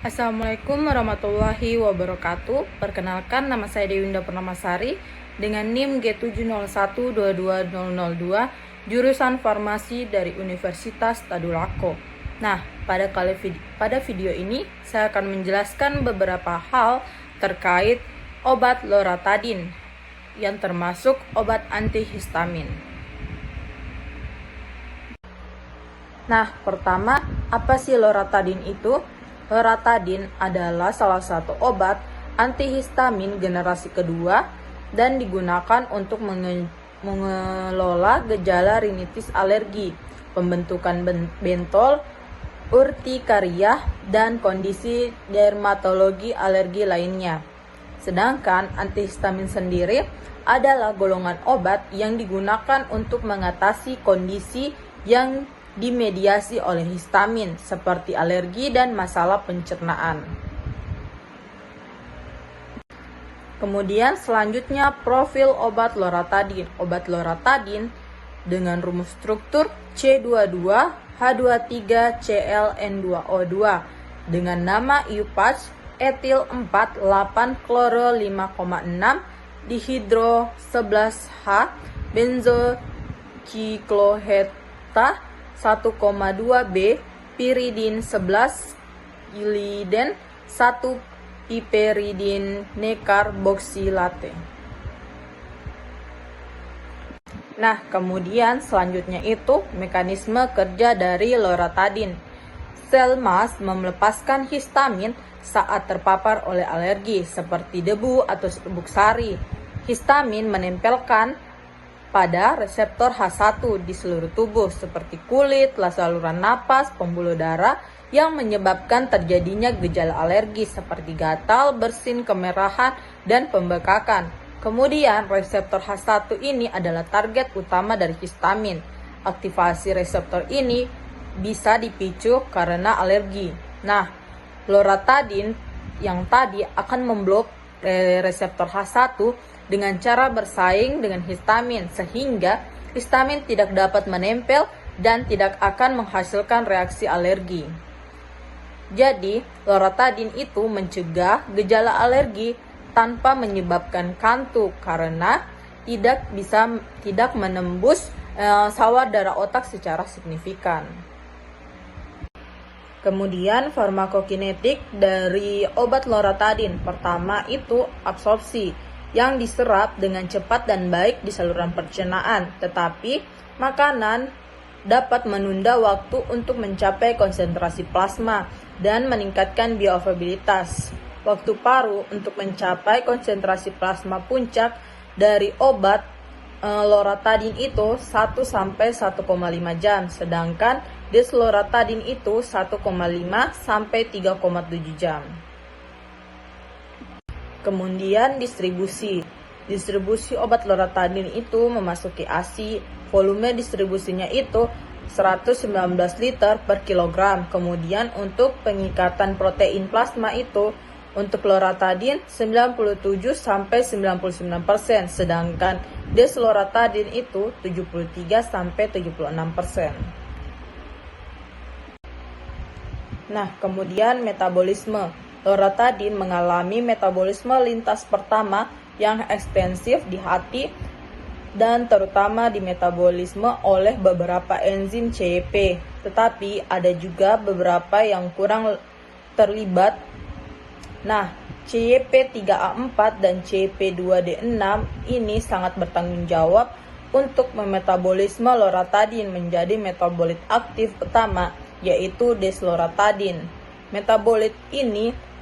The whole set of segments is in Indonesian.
Assalamualaikum warahmatullahi wabarakatuh. Perkenalkan, nama saya Dewinda Purnamasari dengan NIM G701220002, jurusan Farmasi dari Universitas Tadulako. Nah, pada video ini saya akan menjelaskan beberapa hal terkait obat loratadin yang termasuk obat antihistamin. Nah, pertama, apa sih loratadin itu? Loratadin adalah salah satu obat antihistamin generasi kedua dan digunakan untuk mengelola gejala rinitis alergi, pembentukan bentol, urtikaria, dan kondisi dermatologi alergi lainnya. Sedangkan antihistamin sendiri adalah golongan obat yang digunakan untuk mengatasi kondisi yang dimediasi oleh histamin seperti alergi dan masalah pencernaan. Kemudian selanjutnya profil obat loratadin. Obat loratadin dengan rumus struktur C22H23ClN2O2 dengan nama IUPAC etil 4,8 kloro 5,6 dihidro 11H benzocikloheta 1,2 B, piridin 11, iliden 1, piperidin nekarboksilate. Nah, kemudian selanjutnya itu mekanisme kerja dari loratadin. Sel mas melepaskan histamin saat terpapar oleh alergi seperti debu atau serbuk sari. Histamin menempelkan pada reseptor H1 di seluruh tubuh seperti kulit, saluran napas, pembuluh darah yang menyebabkan terjadinya gejala alergi seperti gatal, bersin, kemerahan, dan pembekakan. Kemudian reseptor H1 ini adalah target utama dari histamin. Aktivasi reseptor ini bisa dipicu karena alergi. Nah, loratadin yang tadi akan memblok reseptor H1 dengan cara bersaing dengan histamin sehingga histamin tidak dapat menempel dan tidak akan menghasilkan reaksi alergi. Jadi, loratadin itu mencegah gejala alergi tanpa menyebabkan kantuk karena tidak menembus sawar darah otak secara signifikan. Kemudian farmakokinetik dari obat loratadin. Pertama itu absorpsi yang diserap dengan cepat dan baik di saluran pencernaan, tetapi makanan dapat menunda waktu untuk mencapai konsentrasi plasma dan meningkatkan bioavailabilitas waktu paru untuk mencapai konsentrasi plasma puncak dari obat loratadin itu 1 sampai 1,5 jam, sedangkan desloratadin itu 1,5 sampai 3,7 jam. Kemudian distribusi obat loratadin itu memasuki ASI, volume distribusinya itu 119 liter per kilogram. Kemudian untuk pengikatan protein plasma itu untuk loratadin 97 sampai 99%, sedangkan desloratadin itu 73 sampai 76%. Nah, kemudian metabolisme. Loratadin mengalami metabolisme lintas pertama yang ekstensif di hati dan terutama di metabolisme oleh beberapa enzim CYP, tetapi ada juga beberapa yang kurang terlibat. Nah, CYP3A4 dan CYP2D6 ini sangat bertanggung jawab untuk memetabolisme loratadin menjadi metabolit aktif utama, yaitu desloratadin. Metabolit ini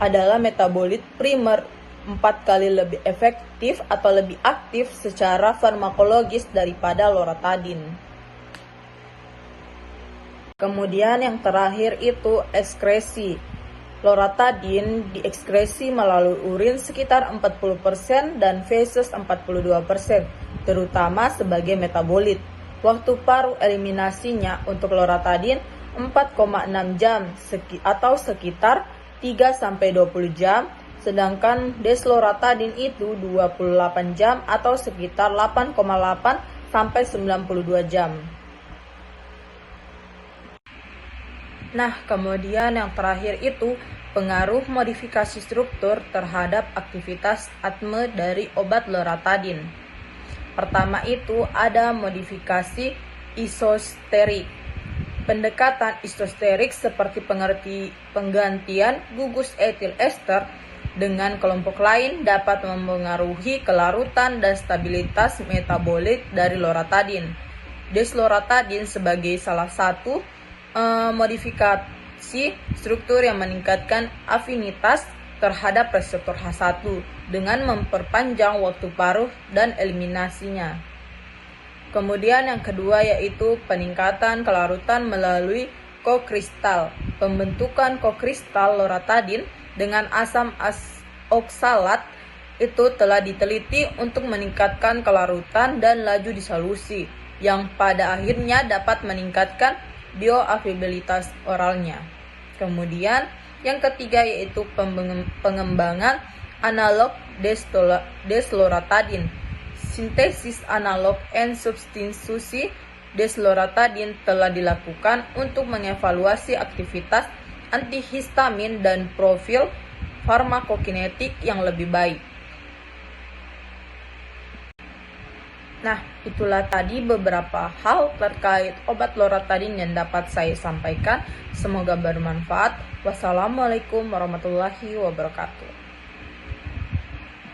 adalah metabolit primer 4 kali lebih efektif atau lebih aktif secara farmakologis daripada loratadin. Kemudian yang terakhir itu ekskresi. Loratadin diekskresi melalui urin sekitar 40% dan feses 42%, terutama sebagai metabolit. Waktu paru eliminasinya untuk loratadin 4,6 jam atau sekitar 3-20 jam, sedangkan desloratadin itu 28 jam atau sekitar 8,8 sampai 92 jam. Nah, kemudian yang terakhir itu pengaruh modifikasi struktur terhadap aktivitas asma dari obat loratadin. Pertama itu ada modifikasi isosterik. Pendekatan isosterik seperti penggantian gugus etil ester dengan kelompok lain dapat mempengaruhi kelarutan dan stabilitas metabolit dari loratadin. Desloratadin sebagai salah satu modifikasi struktur yang meningkatkan afinitas terhadap reseptor H1 dengan memperpanjang waktu paruh dan eliminasinya. Kemudian yang kedua yaitu peningkatan kelarutan melalui kokristal. Pembentukan kokristal loratadin dengan asam oksalat itu telah diteliti untuk meningkatkan kelarutan dan laju disolusi, yang pada akhirnya dapat meningkatkan bioavailabilitas oralnya. Kemudian yang ketiga yaitu pengembangan analog desloratadin. Sintesis analog and substitusi desloratadin telah dilakukan untuk mengevaluasi aktivitas antihistamin dan profil farmakokinetik yang lebih baik. Nah, itulah tadi beberapa hal terkait obat loratadin yang dapat saya sampaikan. Semoga bermanfaat. Wassalamualaikum warahmatullahi wabarakatuh.